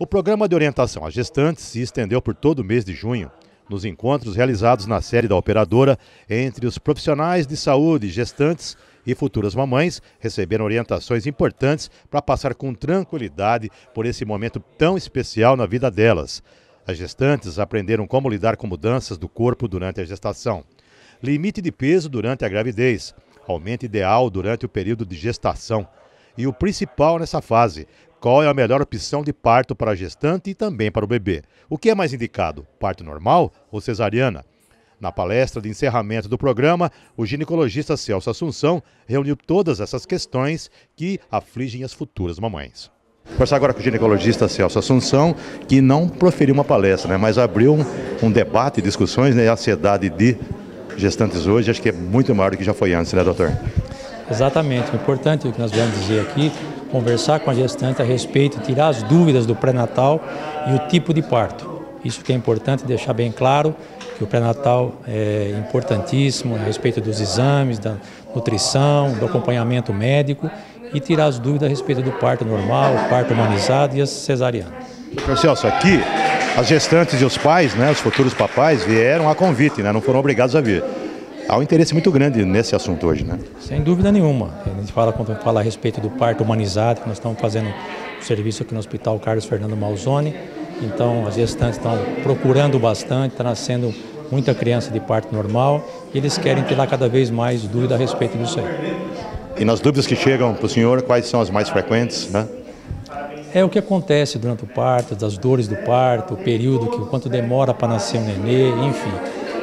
O programa de orientação às gestantes se estendeu por todo o mês de junho. Nos encontros realizados na sede da operadora, entre os profissionais de saúde, gestantes e futuras mamães, receberam orientações importantes para passar com tranquilidade por esse momento tão especial na vida delas. As gestantes aprenderam como lidar com mudanças do corpo durante a gestação, limite de peso durante a gravidez, aumento ideal durante o período de gestação e o principal nessa fase, qual é a melhor opção de parto para a gestante e também para o bebê. O que é mais indicado, parto normal ou cesariana? Na palestra de encerramento do programa, o ginecologista Celso Assunção reuniu todas essas questões que afligem as futuras mamães. Vou conversar agora com o ginecologista Celso Assunção, que não proferiu uma palestra, mas abriu um debate e discussões, A ansiedade de gestantes hoje, acho que é muito maior do que já foi antes, né, doutor? Exatamente. O importante, o que nós vamos dizer aqui, conversar com a gestante a respeito, tirar as dúvidas do pré-natal e o tipo de parto. Isso que é importante deixar bem claro, que o pré-natal é importantíssimo a respeito dos exames, da nutrição, do acompanhamento médico e tirar as dúvidas a respeito do parto normal, parto humanizado e a cesariana. Doutor Celso, aqui as gestantes e os pais, os futuros papais, vieram a convite, não foram obrigados a vir. Há um interesse muito grande nesse assunto hoje, né? Sem dúvida nenhuma. A gente quando fala a respeito do parto humanizado, que nós estamos fazendo um serviço aqui no Hospital Carlos Fernando Malzone. Então, as gestantes estão procurando bastante, está nascendo muita criança de parto normal e eles querem tirar cada vez mais dúvida a respeito disso aí. E nas dúvidas que chegam para o senhor, quais são as mais frequentes, né? É o que acontece durante o parto, das dores do parto, o período, quanto demora para nascer um nenê, enfim.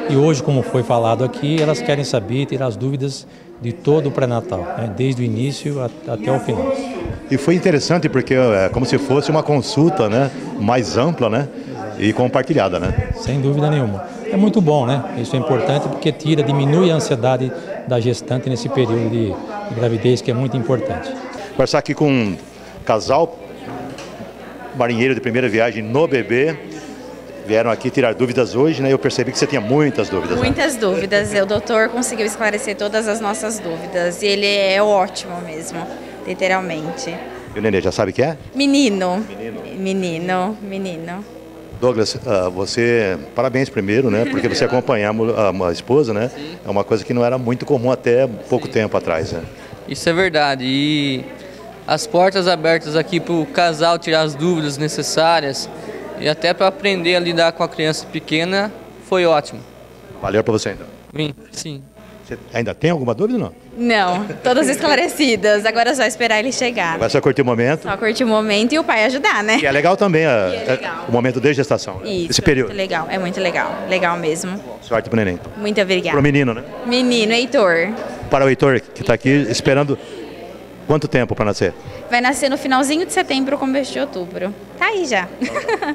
E hoje, como foi falado aqui, elas querem saber, tirar as dúvidas de todo o pré-natal, desde o início até o final. E foi interessante porque é como se fosse uma consulta, mais ampla, e compartilhada, Sem dúvida nenhuma. É muito bom, Isso é importante porque diminui a ansiedade da gestante nesse período de gravidez, que é muito importante. Conversar aqui com um casal marinheiro de primeira viagem no bebê. Vieram aqui tirar dúvidas hoje, Eu percebi que você tinha muitas dúvidas. Muitas dúvidas. O doutor conseguiu esclarecer todas as nossas dúvidas. E ele é ótimo mesmo, literalmente. E o nenê já sabe o que é? Menino. Douglas, você, parabéns primeiro, Porque você acompanhar a esposa, Sim. É uma coisa que não era muito comum até pouco tempo atrás, Isso é verdade. E as portas abertas aqui para o casal tirar as dúvidas necessárias e até para aprender a lidar com a criança pequena foi ótimo. Valeu para você então. Sim. Você ainda tem alguma dúvida ou não? Não, todas esclarecidas. Agora é só esperar ele chegar. Vai só curtir o momento. Só curtir o momento e o pai ajudar, E é legal também legal. O momento de gestação. Isso, esse período. Muito legal, é muito legal. Legal mesmo. Sorte pro neném. Muito obrigada. Pro menino, Menino, Heitor. Para o Heitor, que está aqui esperando quanto tempo para nascer? Vai nascer no finalzinho de setembro, começo de outubro. Tá aí já.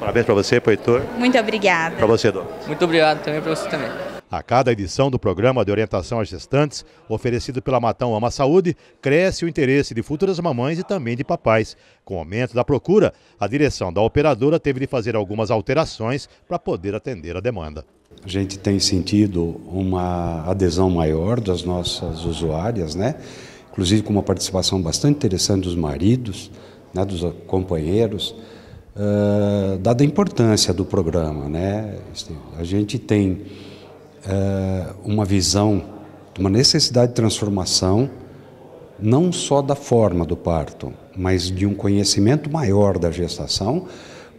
Parabéns para você, para o Heitor. Muito obrigada. Para você, Dom. Muito obrigado também para você também. A cada edição do programa de orientação às gestantes, oferecido pela Matão Ama Saúde, cresce o interesse de futuras mamães e também de papais. Com o aumento da procura, a direção da operadora teve de fazer algumas alterações para poder atender a demanda. A gente tem sentido uma adesão maior das nossas usuárias, Inclusive com uma participação bastante interessante dos maridos, dos companheiros, dada a importância do programa, A gente tem uma visão de uma necessidade de transformação, não só da forma do parto, mas de um conhecimento maior da gestação,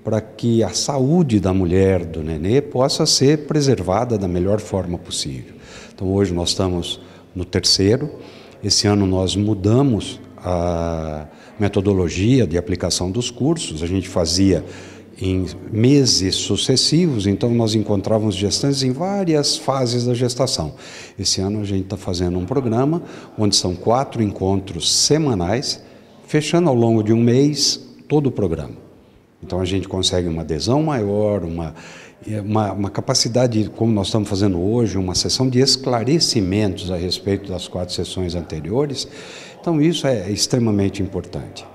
para que a saúde da mulher, do nenê, possa ser preservada da melhor forma possível. Então hoje nós estamos no 3º, esse ano nós mudamos a metodologia de aplicação dos cursos, a gente fazia em meses sucessivos, então nós encontrávamos gestantes em várias fases da gestação. Esse ano a gente está fazendo um programa onde são 4 encontros semanais, fechando ao longo de um mês todo o programa. Então a gente consegue uma adesão maior, uma capacidade, como nós estamos fazendo hoje, uma sessão de esclarecimentos a respeito das 4 sessões anteriores. Então isso é extremamente importante.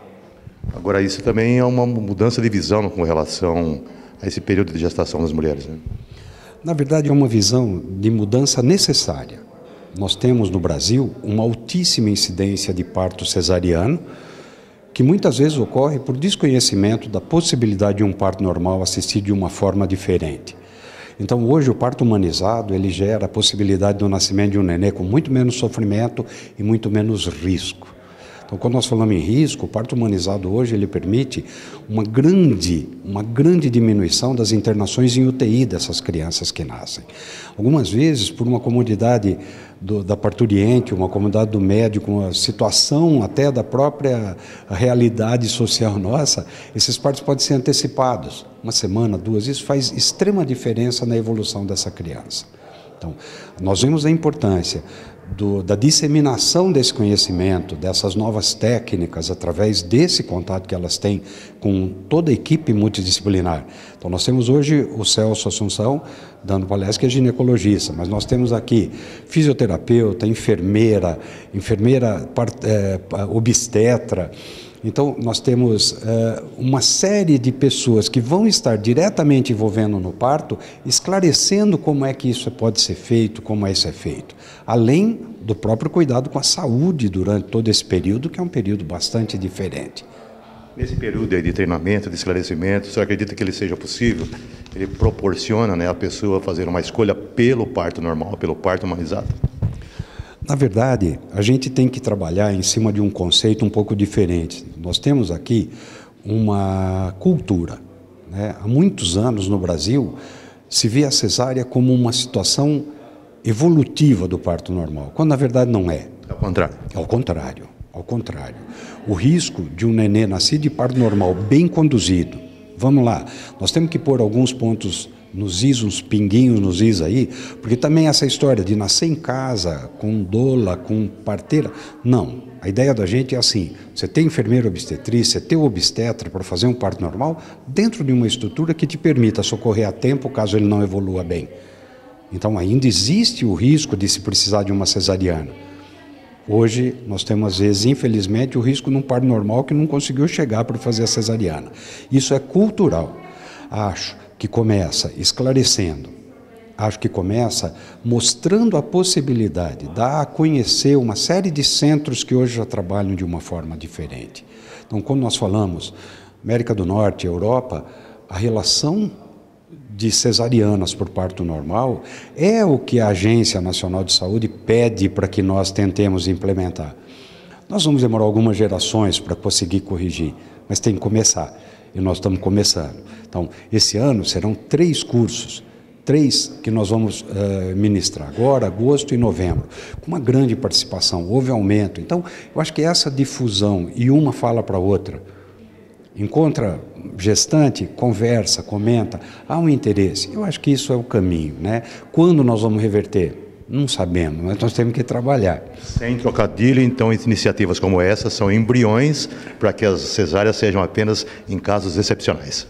Agora, isso também é uma mudança de visão com relação a esse período de gestação das mulheres, Na verdade, é uma visão de mudança necessária. Nós temos no Brasil uma altíssima incidência de parto cesariano, que muitas vezes ocorre por desconhecimento da possibilidade de um parto normal assistido de uma forma diferente. Então, hoje, o parto humanizado, ele gera a possibilidade do nascimento de um nenê com muito menos sofrimento e muito menos risco. Então, quando nós falamos em risco, o parto humanizado hoje, ele permite uma grande diminuição das internações em UTI dessas crianças que nascem. Algumas vezes, por uma comodidade da parturiente, uma comodidade do médico, uma situação até da própria realidade social nossa, esses partos podem ser antecipados. Uma semana, 2, isso faz extrema diferença na evolução dessa criança. Então, nós vemos a importância da disseminação desse conhecimento, dessas novas técnicas, através desse contato que elas têm com toda a equipe multidisciplinar. Então, nós temos hoje o Celso Assunção dando palestra, que é ginecologista, mas nós temos aqui fisioterapeuta, enfermeira obstetra. Então, nós temos uma série de pessoas que vão estar diretamente envolvendo no parto, esclarecendo como é que isso pode ser feito, como isso é feito. Além do próprio cuidado com a saúde durante todo esse período, que é um período bastante diferente. Nesse período aí de treinamento, de esclarecimento, você acredita que ele seja possível? Ele proporciona, né, a pessoa fazer uma escolha pelo parto normal, pelo parto humanizado? Na verdade, a gente tem que trabalhar em cima de um conceito um pouco diferente. Nós temos aqui uma cultura, né? Há muitos anos no Brasil se vê a cesárea como uma situação evolutiva do parto normal, quando na verdade não é. Ao contrário. Ao contrário, ao contrário. O risco de um nenê nascido de parto normal bem conduzido, vamos lá, nós temos que pôr alguns pontos nos is, uns pinguinhos nos is aí, porque também essa história de nascer em casa, com doula, com parteira, não. A ideia da gente é assim, você tem enfermeira obstetriz, você tem o obstetra para fazer um parto normal, dentro de uma estrutura que te permita socorrer a tempo caso ele não evolua bem. Então ainda existe o risco de se precisar de uma cesariana. Hoje nós temos às vezes, infelizmente, o risco num parto normal que não conseguiu chegar para fazer a cesariana. Isso é cultural. Acho que começa esclarecendo, acho que começa mostrando a possibilidade, dá a conhecer uma série de centros que hoje já trabalham de uma forma diferente. Então, quando nós falamos América do Norte, Europa, a relação de cesarianas por parto normal é o que a Agência Nacional de Saúde pede para que nós tentemos implementar. Nós vamos demorar algumas gerações para conseguir corrigir, mas tem que começar, e nós estamos começando. Então, esse ano serão 3 cursos, 3 que nós vamos ministrar agora, agosto e novembro, com uma grande participação, houve aumento. Então, eu acho que essa difusão, e uma fala para a outra, encontra gestante, conversa, comenta, há um interesse. Eu acho que isso é o caminho, né? Quando nós vamos reverter? Não sabemos, mas nós temos que trabalhar. Sem trocadilho, então, iniciativas como essa são embriões para que as cesáreas sejam apenas em casos excepcionais.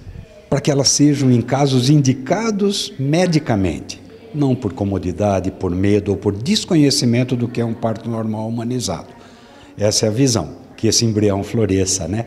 Para que elas sejam em casos indicados medicamente, não por comodidade, por medo ou por desconhecimento do que é um parto normal humanizado. Essa é a visão, que esse embrião floresça, né?